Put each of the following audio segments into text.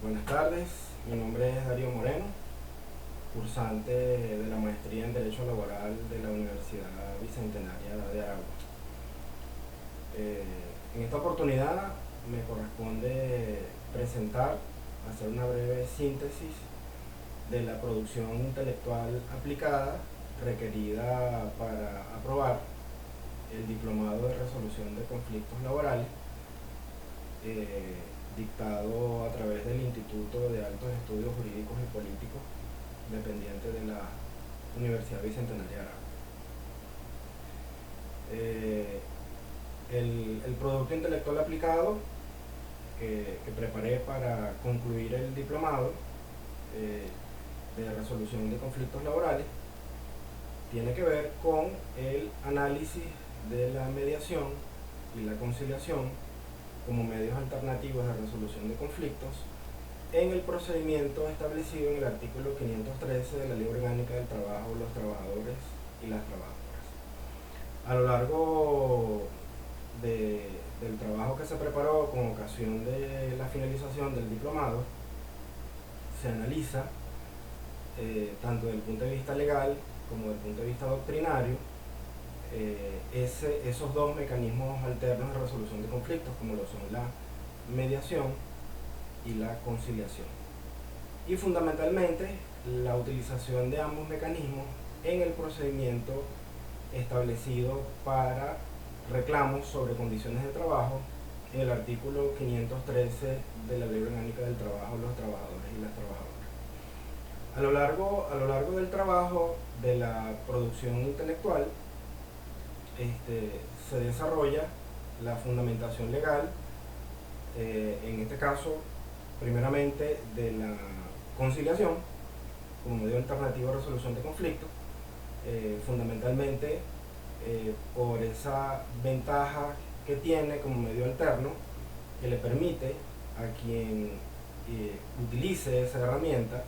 Buenas tardes, mi nombre es Darío Moreno, cursante de la maestría en Derecho Laboral de la Universidad Bicentenaria de Aragua. En esta oportunidad me corresponde presentar, hacer una breve síntesis de la producción intelectual aplicada requerida para aprobar el Diplomado de Resolución de Conflictos Laborales, dictado a través del Instituto de Altos Estudios Jurídicos y Políticos, dependiente de la Universidad Bicentenaria de Aragua. El producto intelectual aplicado que preparé para concluir el diplomado de resolución de conflictos laborales tiene que ver con el análisis de la mediación y la conciliación como medios alternativos de resolución de conflictos en el procedimiento establecido en el artículo 513 de la Ley Orgánica del Trabajo, los trabajadores y las trabajadoras. A lo largo del trabajo que se preparó con ocasión de la finalización del diplomado, se analiza tanto desde el punto de vista legal como desde el punto de vista doctrinario esos dos mecanismos alternos de resolución de conflictos, como lo son la mediación y la conciliación, y fundamentalmente la utilización de ambos mecanismos en el procedimiento establecido para reclamos sobre condiciones de trabajo en el artículo 513 de la Ley Orgánica del Trabajo, los trabajadores y las trabajadoras. A lo largo del trabajo de la producción intelectual se desarrolla la fundamentación legal, en este caso primeramente de la conciliación como medio alternativo de resolución de conflictos, fundamentalmente por esa ventaja que tiene como medio alterno, que le permite a quien utilice esa herramienta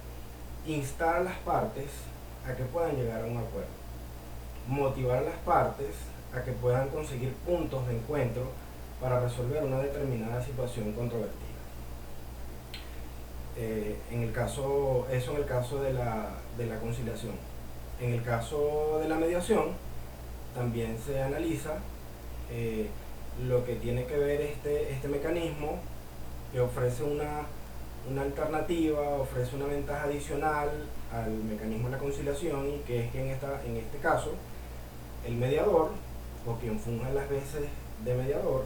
instar a las partes a que puedan llegar a un acuerdo, motivar a las partes a que puedan conseguir puntos de encuentro para resolver una determinada situación controvertida. En el caso de la conciliación. En el caso de la mediación, también se analiza lo que tiene que ver este mecanismo, que ofrece una alternativa, ofrece una ventaja adicional al mecanismo de la conciliación, y que es que en este caso el mediador, o quien funja las veces de mediador,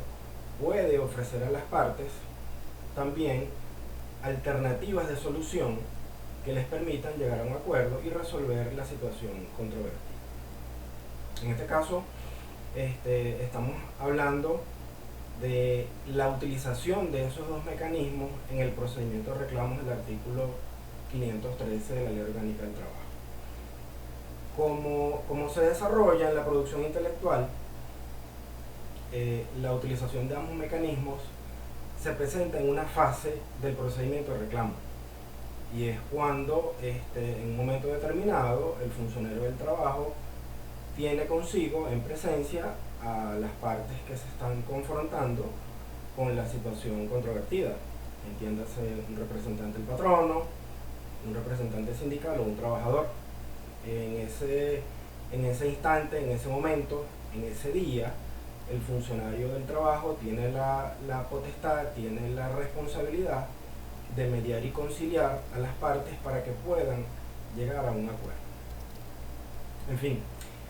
puede ofrecer a las partes también alternativas de solución que les permitan llegar a un acuerdo y resolver la situación controvertida. En este caso, estamos hablando de la utilización de esos dos mecanismos en el procedimiento de reclamos del artículo 513 de la Ley Orgánica del Trabajo. Como se desarrolla en la producción intelectual, la utilización de ambos mecanismos se presenta en una fase del procedimiento de reclamo, y es cuando en un momento determinado el funcionario del trabajo tiene consigo en presencia a las partes que se están confrontando con la situación controvertida, entiéndase un representante del patrono, un representante sindical o un trabajador. En ese instante, en ese momento, en ese día, el funcionario del trabajo tiene la potestad, tiene la responsabilidad de mediar y conciliar a las partes para que puedan llegar a un acuerdo. En fin,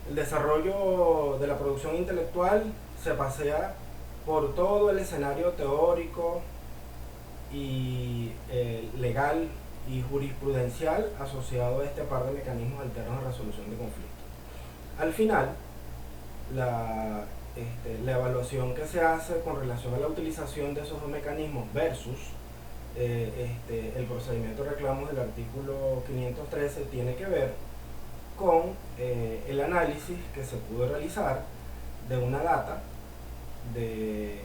el desarrollo de la producción intelectual se pasea por todo el escenario teórico y legal y jurisprudencial asociado a este par de mecanismos alternos de resolución de conflictos. Al final, la evaluación que se hace con relación a la utilización de esos dos mecanismos versus el procedimiento de reclamos del artículo 513 tiene que ver con el análisis que se pudo realizar de una data de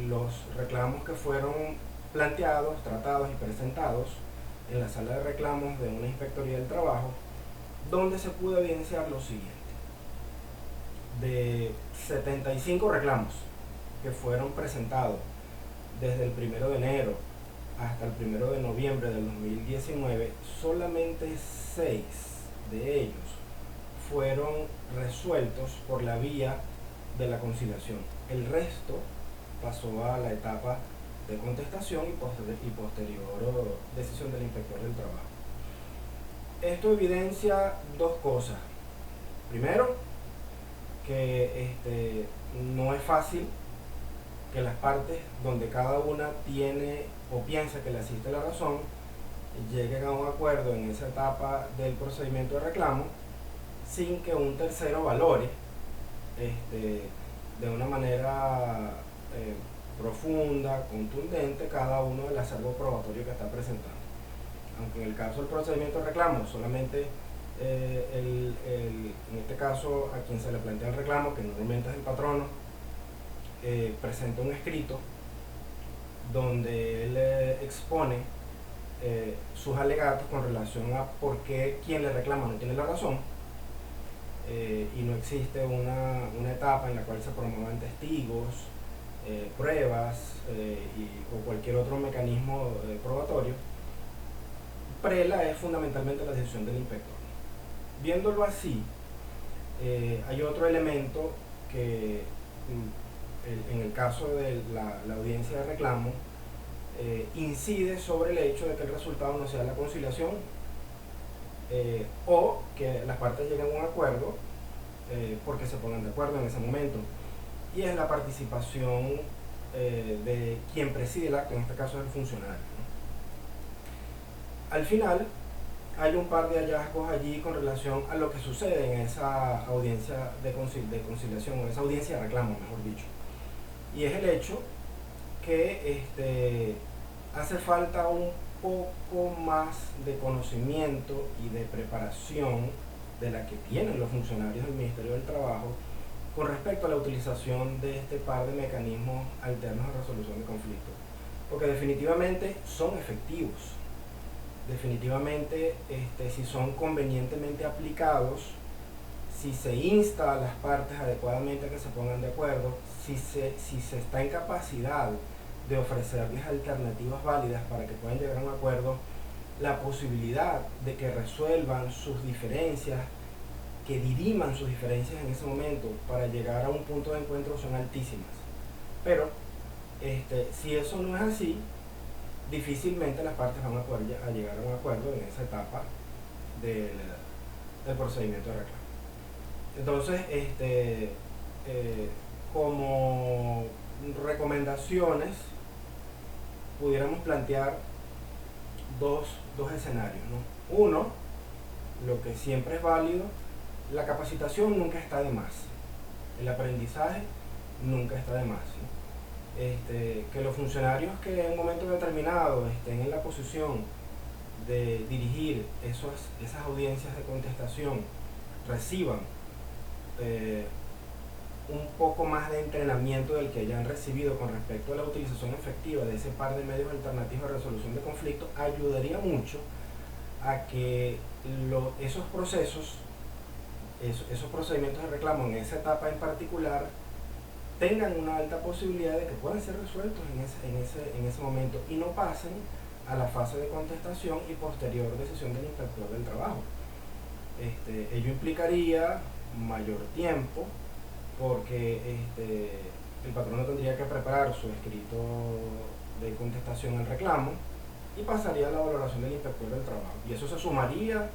los reclamos que fueron planteados, tratados y presentados en la sala de reclamos de una inspectoría del trabajo, donde se pudo evidenciar lo siguiente: de 75 reclamos que fueron presentados desde el 1 de enero hasta el 1 de noviembre del 2019, solamente 6 de ellos fueron resueltos por la vía de la conciliación. El resto pasó a la etapa de contestación y posterior decisión del inspector del trabajo. Esto evidencia dos cosas. Primero, que no es fácil que las partes donde cada una tiene o piensa que le asiste la razón lleguen a un acuerdo en esa etapa del procedimiento de reclamo sin que un tercero valore de una manera profunda, contundente, cada uno del acervo probatorio que está presentando. Aunque en el caso del procedimiento de reclamo solamente en este caso a quien se le plantea el reclamo, que normalmente es el patrono, presenta un escrito donde él expone sus alegatos con relación a por qué quien le reclama no tiene la razón, y no existe una etapa en la cual se promuevan testigos, pruebas o cualquier otro mecanismo probatorio. Prela es fundamentalmente la decisión del inspector. Viéndolo así, hay otro elemento que en el caso de la audiencia de reclamo incide sobre el hecho de que el resultado no sea la conciliación o que las partes lleguen a un acuerdo porque se pongan de acuerdo en ese momento, y es la participación de quien preside el acto, en este caso es el funcionario, ¿no? Al final hay un par de hallazgos allí con relación a lo que sucede en esa audiencia de conciliación, o esa audiencia de reclamo, mejor dicho, y es el hecho que hace falta un poco más de conocimiento y de preparación de la que tienen los funcionarios del Ministerio del Trabajo con respecto a la utilización de este par de mecanismos alternos de resolución de conflictos, porque definitivamente son efectivos, definitivamente si son convenientemente aplicados, si se insta a las partes adecuadamente a que se pongan de acuerdo, si se está en capacidad de ofrecerles alternativas válidas para que puedan llegar a un acuerdo, la posibilidad de que resuelvan sus diferencias, que diriman sus diferencias en ese momento para llegar a un punto de encuentro son altísimas. Pero si eso no es así, difícilmente las partes van a poder llegar a un acuerdo en esa etapa del procedimiento de reclamo. Entonces, como recomendaciones, pudiéramos plantear dos escenarios, ¿no? Uno, lo que siempre es válido, la capacitación nunca está de más, el aprendizaje nunca está de más, ¿no? Que los funcionarios que en un momento determinado estén en la posición de dirigir esas audiencias de contestación reciban un poco más de entrenamiento del que hayan recibido con respecto a la utilización efectiva de ese par de medios alternativos de resolución de conflictos, ayudaría mucho a que esos procesos, esos procedimientos de reclamo en esa etapa en particular tengan una alta posibilidad de que puedan ser resueltos en ese momento y no pasen a la fase de contestación y posterior decisión del inspector del trabajo. Ello implicaría mayor tiempo porque el patrono tendría que preparar su escrito de contestación al reclamo y pasaría a la valoración del inspector del trabajo, y eso se sumaría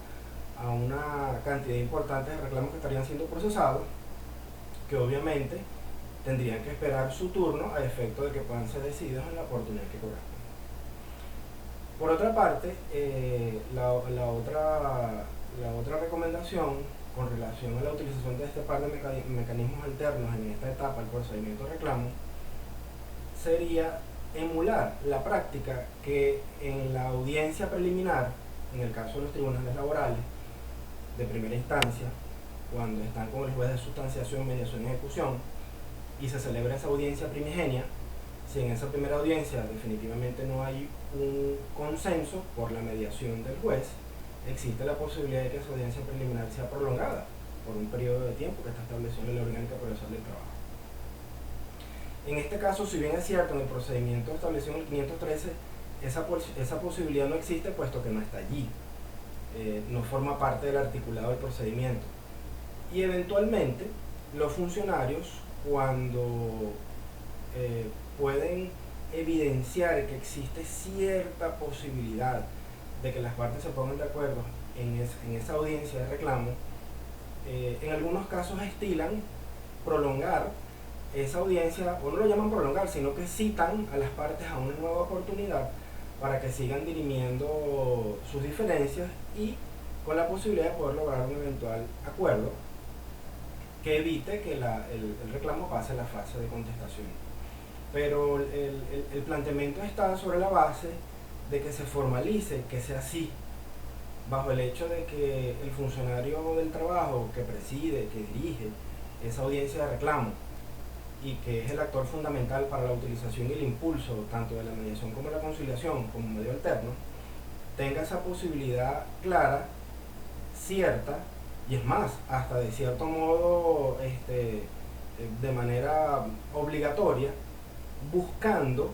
a una cantidad importante de reclamos que estarían siendo procesados, que obviamente tendrían que esperar su turno a efecto de que puedan ser decididos en la oportunidad que corresponde. Por otra parte, la otra recomendación con relación a la utilización de este par de mecanismos alternos en esta etapa del procedimiento de reclamo sería emular la práctica que en la audiencia preliminar, en el caso de los tribunales laborales de primera instancia, cuando están con el juez de sustanciación, mediación y ejecución, y se celebra esa audiencia primigenia, si en esa primera audiencia definitivamente no hay un consenso por la mediación del juez, existe la posibilidad de que esa audiencia preliminar sea prolongada por un periodo de tiempo que está establecido en la Ley Orgánica Procesal del Trabajo. En este caso, si bien es cierto, en el procedimiento establecido en el 513 esa posibilidad no existe puesto que no está allí, no forma parte del articulado del procedimiento. Y eventualmente los funcionarios, cuando pueden evidenciar que existe cierta posibilidad de que las partes se pongan de acuerdo en esa audiencia de reclamo, en algunos casos estilan prolongar esa audiencia, o no lo llaman prolongar, sino que citan a las partes a una nueva oportunidad para que sigan dirimiendo sus diferencias y con la posibilidad de poder lograr un eventual acuerdo que evite que el reclamo pase a la fase de contestación. Pero el planteamiento está sobre la base de que se formalice, que sea así, bajo el hecho de que el funcionario del trabajo que preside, que dirige esa audiencia de reclamo y que es el actor fundamental para la utilización y el impulso tanto de la mediación como de la conciliación como medio alterno, tenga esa posibilidad clara, cierta, y es más, hasta de cierto modo de manera obligatoria, buscando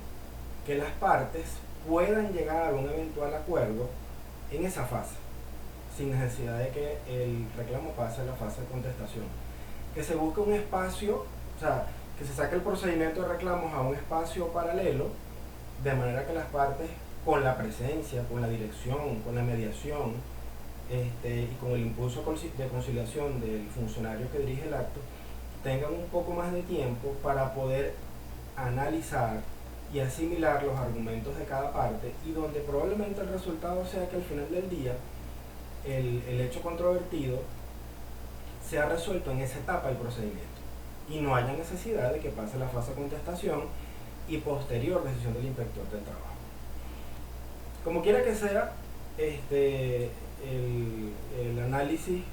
que las partes puedan llegar a un eventual acuerdo en esa fase, sin necesidad de que el reclamo pase a la fase de contestación. Que se busque un espacio, o sea, que se saque el procedimiento de reclamos a un espacio paralelo, de manera que las partes, con la presencia, con la dirección, con la mediación y con el impulso de conciliación del funcionario que dirige el acto, tengan un poco más de tiempo para poder analizar y asimilar los argumentos de cada parte, y donde probablemente el resultado sea que al final del día el hecho controvertido sea resuelto en esa etapa del procedimiento y no haya necesidad de que pase la fase de contestación y posterior decisión del inspector del trabajo. Como quiera que sea, el análisis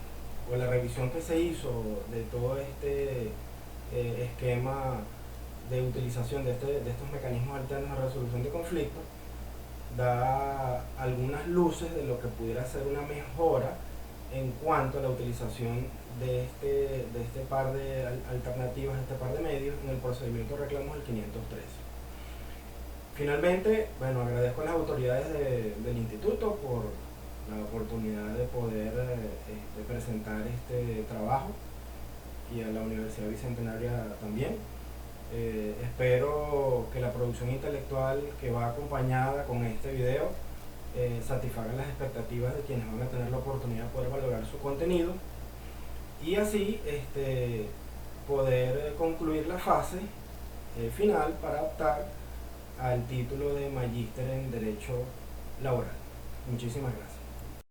o la revisión que se hizo de todo este esquema de utilización de estos mecanismos alternos de resolución de conflictos da algunas luces de lo que pudiera ser una mejora en cuanto a la utilización de este par de alternativas, este par de medios en el procedimiento de reclamos del 513. Finalmente, bueno, agradezco a las autoridades del instituto por la oportunidad de poder presentar este trabajo, y a la Universidad Bicentenaria también. Espero que la producción intelectual que va acompañada con este video satisfaga las expectativas de quienes van a tener la oportunidad de poder valorar su contenido, y así poder concluir la fase final para optar al título de Magíster en Derecho Laboral. Muchísimas gracias.